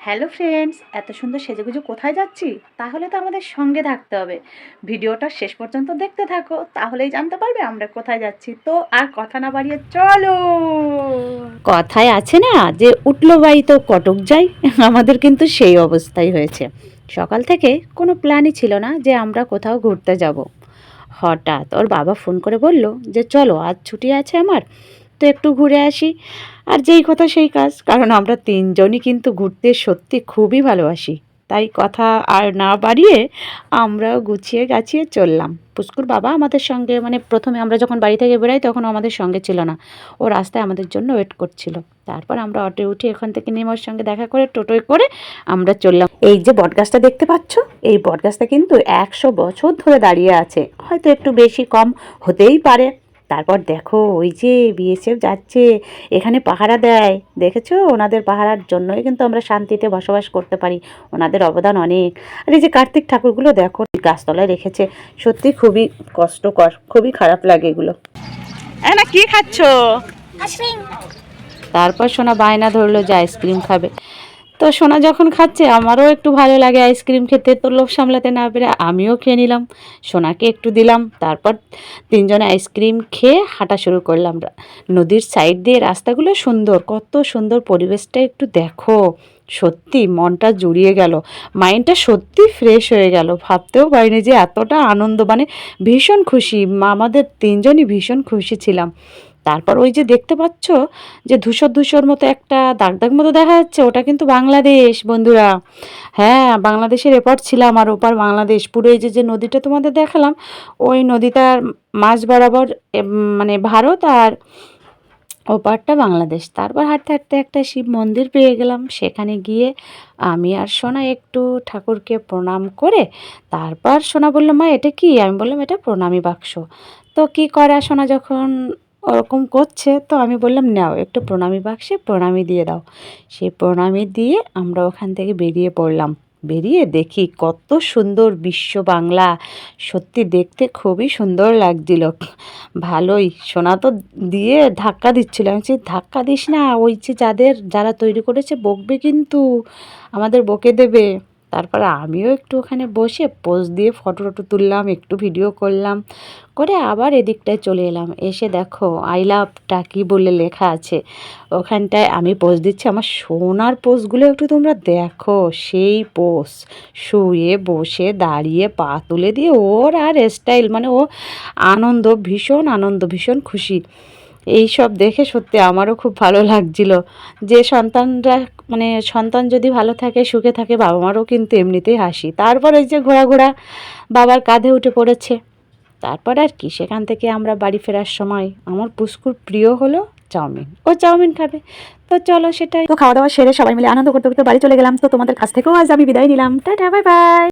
Hello friends, এত সুন্দর সেজেগুজে কোথায় যাচ্ছি? তাহলে তো আমাদের সঙ্গে থাকতে হবে। ভিডিওটা শেষ পর্যন্ত দেখতে থাকো, তাহলেই জানতে পারবে আমরা কোথায় যাচ্ছি। তো আর কথা না বাড়িয়ে চলো। কথায় আছে না যে উঠলো বাড়ি তো কটক যাই। আমাদের কিন্তু সেই অবস্থাই হয়েছে। সকাল থেকে কোনো প্ল্যানই ছিল না যে আমরা কোথাও ঘুরতে যাব। হঠাৎ ওর বাবা ফোন করে বলল যে চলো আজ ছুটি আছে আমার, তো একটু ঘুরে আসি। আর যেই কথা সেই কাজ, কারণ আমরা তিনজনই কিন্তু ঘুরতে সত্যি খুবই ভালোবাসি। তাই কথা আর না বাড়িয়ে আমরাও গুছিয়ে গাছিয়ে চললাম। পুস্কুর বাবা আমাদের সঙ্গে, মানে প্রথমে আমরা যখন বাড়ি থেকে বেরোই তখন আমাদের সঙ্গে ছিল না, ও রাস্তায় আমাদের জন্য ওয়েট করছিল। তারপর আমরা অটোয় উঠে এখান থেকে নেমে ওর সঙ্গে দেখা করে টোটোয় করে আমরা চললাম। এই যে বটগাছটা দেখতে পাচ্ছ, এই বটগাছটা কিন্তু 100 বছর ধরে দাঁড়িয়ে আছে, হয়তো একটু বেশি কম হতেই পারে। তারপর দেখো ওই যে বিএসএফ যাচ্ছে, এখানে পাহারা দেয়, দেখেছো? ওনাদের পাহারার জন্যই কিন্তু আমরা শান্তিতে বসবাস করতে পারি, ওনাদের অবদান অনেক। আর এই যে কার্তিক ঠাকুরগুলো দেখো গাছতলায় রেখেছে, সত্যি খুবই কষ্টকর, খুবই খারাপ লাগে এগুলো। না কি খাচ্ছ? তারপর সোনা বায়না ধরলো যে আইসক্রিম খাবে। তো সোনা যখন খাচ্ছে আমারও একটু ভালো লাগে আইসক্রিম খেতে, তো লোভ সামলাতে না পেরে আমিও খেয়ে নিলাম, সোনাকে একটু দিলাম। তারপর তিনজনে আইসক্রিম খেয়ে হাঁটা শুরু করলাম। নদীর সাইড দিয়ে রাস্তাগুলো সুন্দর, কত সুন্দর পরিবেশটা একটু দেখো, সত্যি মনটা জুড়িয়ে গেল, মাইন্ডটা সত্যি ফ্রেশ হয়ে গেল। ভাবতেও পারিনি যে এতটা আনন্দ, মানে ভীষণ খুশি, আমাদের তিনজনই ভীষণ খুশি ছিলাম। তারপর ওই যে দেখতে পাচ্ছ যে ধূসর ধূসর মতো একটা দাগ দাগ মতো দেখা যাচ্ছে, ওটা কিন্তু বাংলাদেশ বন্ধুরা। হ্যাঁ, বাংলাদেশের এপার ছিলাম আর ওপার বাংলাদেশ। পুরো এই যে যে নদীটা তোমাদের দেখালাম, ওই নদীটার মাঝ বরাবর মানে ভারত, আর ওপারটা বাংলাদেশ। তারপর হাঁটতে হাঁটতে একটা শিব মন্দির পেয়ে গেলাম, সেখানে গিয়ে আমি আর সোনা একটু ঠাকুরকে প্রণাম করে তারপর সোনা বলল মা এটা কি? আমি বললাম এটা প্রণামী বাক্স। তো কি করা, সোনা যখন ওরকম করছে তো আমি বললাম নাও একটু প্রণামী বাক্সে প্রণামী দিয়ে দাও। সেই প্রণামী দিয়ে আমরা ওখান থেকে বেরিয়ে পড়লাম। বেরিয়ে দেখি কত সুন্দর বিশ্ব বাংলা, সত্যি দেখতে খুবই সুন্দর লাগছিল। ভালোই, সোনা তো দিয়ে ধাক্কা দিচ্ছিল, আমি বলছি ধাক্কা দিস না, ওই যে যারা তৈরি করেছে বকবে কিন্তু, আমাদের বকে দেবে। তারপরে আমিও একটু ওখানে বসে পোজ দিয়ে ফটো টটো তুললাম, একটু ভিডিও করলাম, করে আবার এদিকটায় চলে এলাম। এসে দেখো আই লাভ টাকি বলে লেখা আছে, ওখানটায় আমি পোজ দিচ্ছি। আমার সোনার পোজগুলো একটু তোমরা দেখো, সেই পোজ, শুয়ে বসে দাঁড়িয়ে পা তুলে দিয়ে ওর আর স্টাইল, মানে ও আনন্দ, ভীষণ আনন্দ, ভীষণ খুশি। এই সব দেখে সত্যি আমারও খুব ভালো লাগছিল যে সন্তানরা, মানে সন্তান যদি ভালো থাকে সুখে থাকে, বাবা মারও কিন্তু এমনিতেই হাসি। তারপর এই যে ঘোরা ঘোরা বাবার কাঁধে উঠে পড়েছে। তারপর আর কি, সেখান থেকে আমরা বাড়ি ফেরার সময় আমার পুস্কুর প্রিয় হলো চাউমিন, ও চাউমিন খাবে। তো চলো সেটাই, তো খাওয়া দাওয়া সেরে সবাই মিলে আনন্দ করতে করতে বাড়ি চলে গেলাম। তো তোমাদের কাছ থেকেও আজ আমি বিদায় নিলাম, টাটা বাই বাই।